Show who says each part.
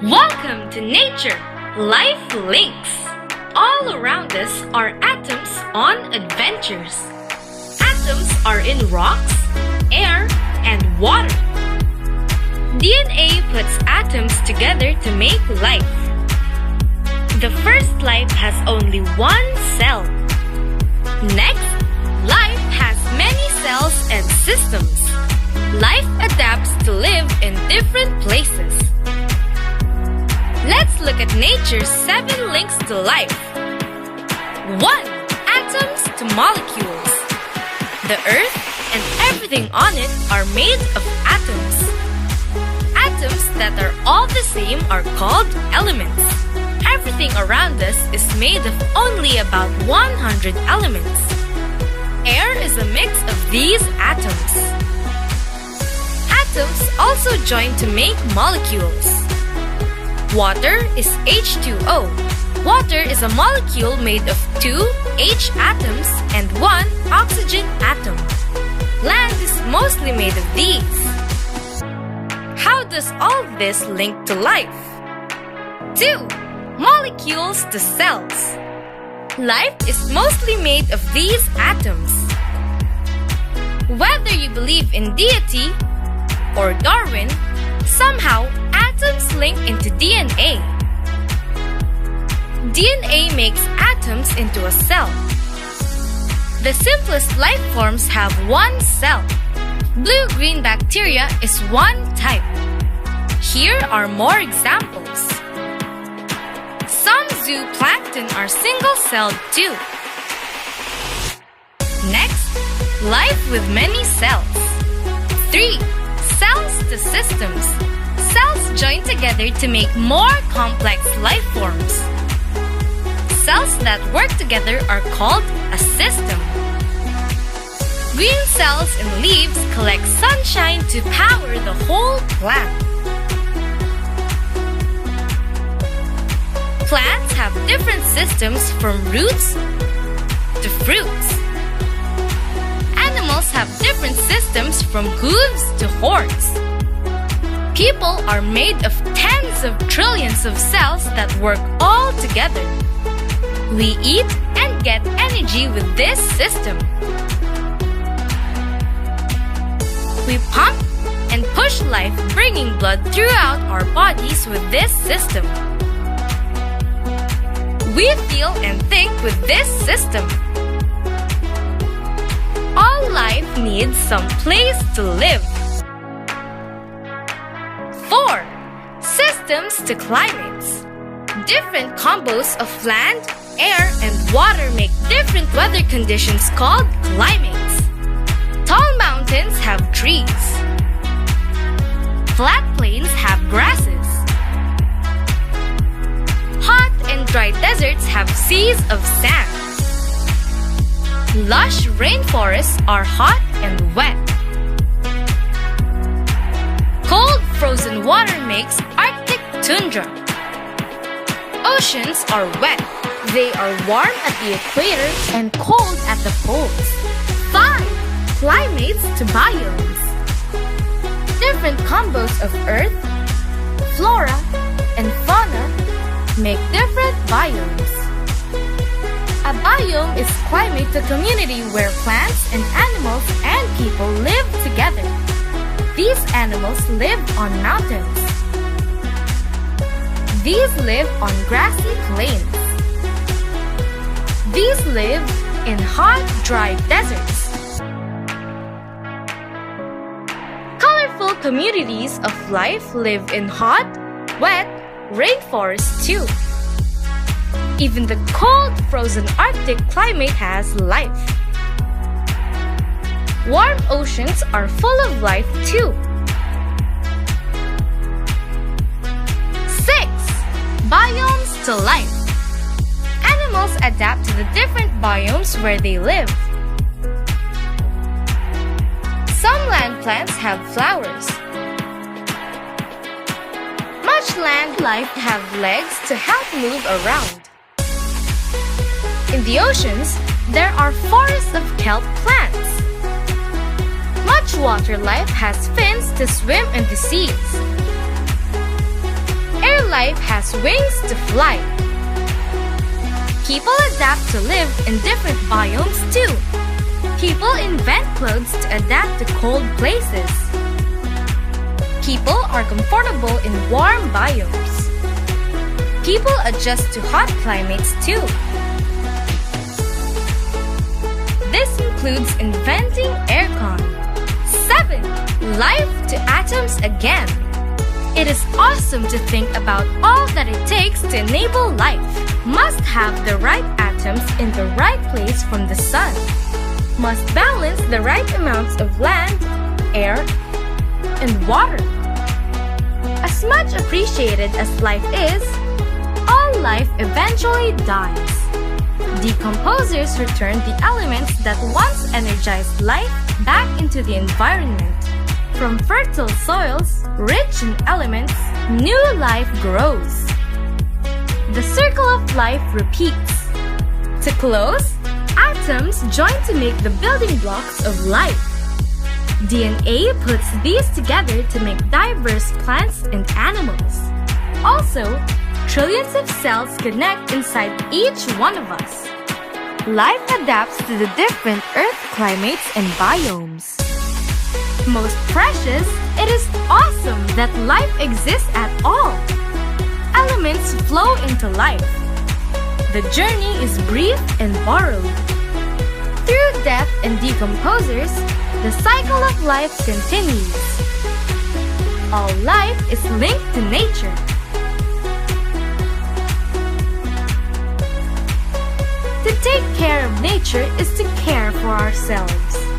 Speaker 1: Welcome to Nature, Life Links. All around us are atoms on adventures. Atoms are in rocks, air, and water. DNA puts atoms together to make life. The first life has only one cell. Next, life has many cells and systems. Life adapts to live in different places. Let's look at nature's 7 links to life. 1. Atoms to molecules. The earth and everything on it are made of atoms. Atoms that are all the same are called elements. Everything around us is made of only about 100 elements. Air is a mix of these atoms. Atoms also join to make molecules. Water is H2O. Water is a molecule made of 2 H atoms and 1 oxygen atom. Land is mostly made of these. How does all this link to life? 2. Molecules to cells. Life is mostly made of these atoms. Whether you believe in deity or Darwin, somehow atoms link into DNA. DNA makes atoms into a cell. The simplest life forms have one cell. Blue-green bacteria is one type. Here are more examples. Some zooplankton are single-celled too. Next, life with many cells. 3. Cells to systems. Cells join together to make more complex life forms. Cells that work together are called a system. Green cells in leaves collect sunshine to power the whole plant. Plants have different systems from roots to fruits. Animals have different systems from hooves to horns. People are made of tens of trillions of cells that work all together. We eat and get energy with this system. We pump and push life, bringing blood throughout our bodies with this system. We feel and think with this system. All life needs some place to live. 4. Systems to climates. Different combos of land, air, and water make different weather conditions called climates. Tall mountains have trees. Flat plains have grasses. Hot and dry deserts have seas of sand. Lush rainforests are hot and wet. Cold frozen water makes Arctic tundra. Oceans are wet. They are warm at the equator and cold at the poles. 5. Climates to biomes. Different combos of earth, flora, and fauna make different biomes. A biome is climate to community where plants and animals and people live together. These animals live on mountains. These live on grassy plains. These live in hot, dry deserts. Colorful communities of life live in hot, wet rainforests too. Even the cold, frozen Arctic climate has life. Warm oceans are full of life too. 6. Biomes to life. Animals adapt to the different biomes where they live. Some land plants have flowers. Much land life have legs to help move around. In the oceans, there are forests of kelp plants. Much water life has fins to swim in the seas. Air life has wings to fly. People adapt to live in different biomes too. People invent clothes to adapt to cold places. People are comfortable in warm biomes. People adjust to hot climates too. This includes inventing aircon. 7. Life to atoms again. It is awesome to think about all that it takes to enable life. Must have the right atoms in the right place from the sun. Must balance the right amounts of land, air, and water. As much appreciated as life is, all life eventually dies. Decomposers return the elements that once energized life back into the environment. From fertile soils, rich in elements, new life grows. The circle of life repeats. To close, atoms join to make the building blocks of life. DNA puts these together to make diverse plants and animals. Also, trillions of cells connect inside each one of us. Life adapts to the different Earth climates and biomes. Most precious, it is awesome that life exists at all. Elements flow into life. The journey is brief and borrowed. Through death and decomposers, the cycle of life continues. All life is linked to nature. To take care of nature is to care for ourselves.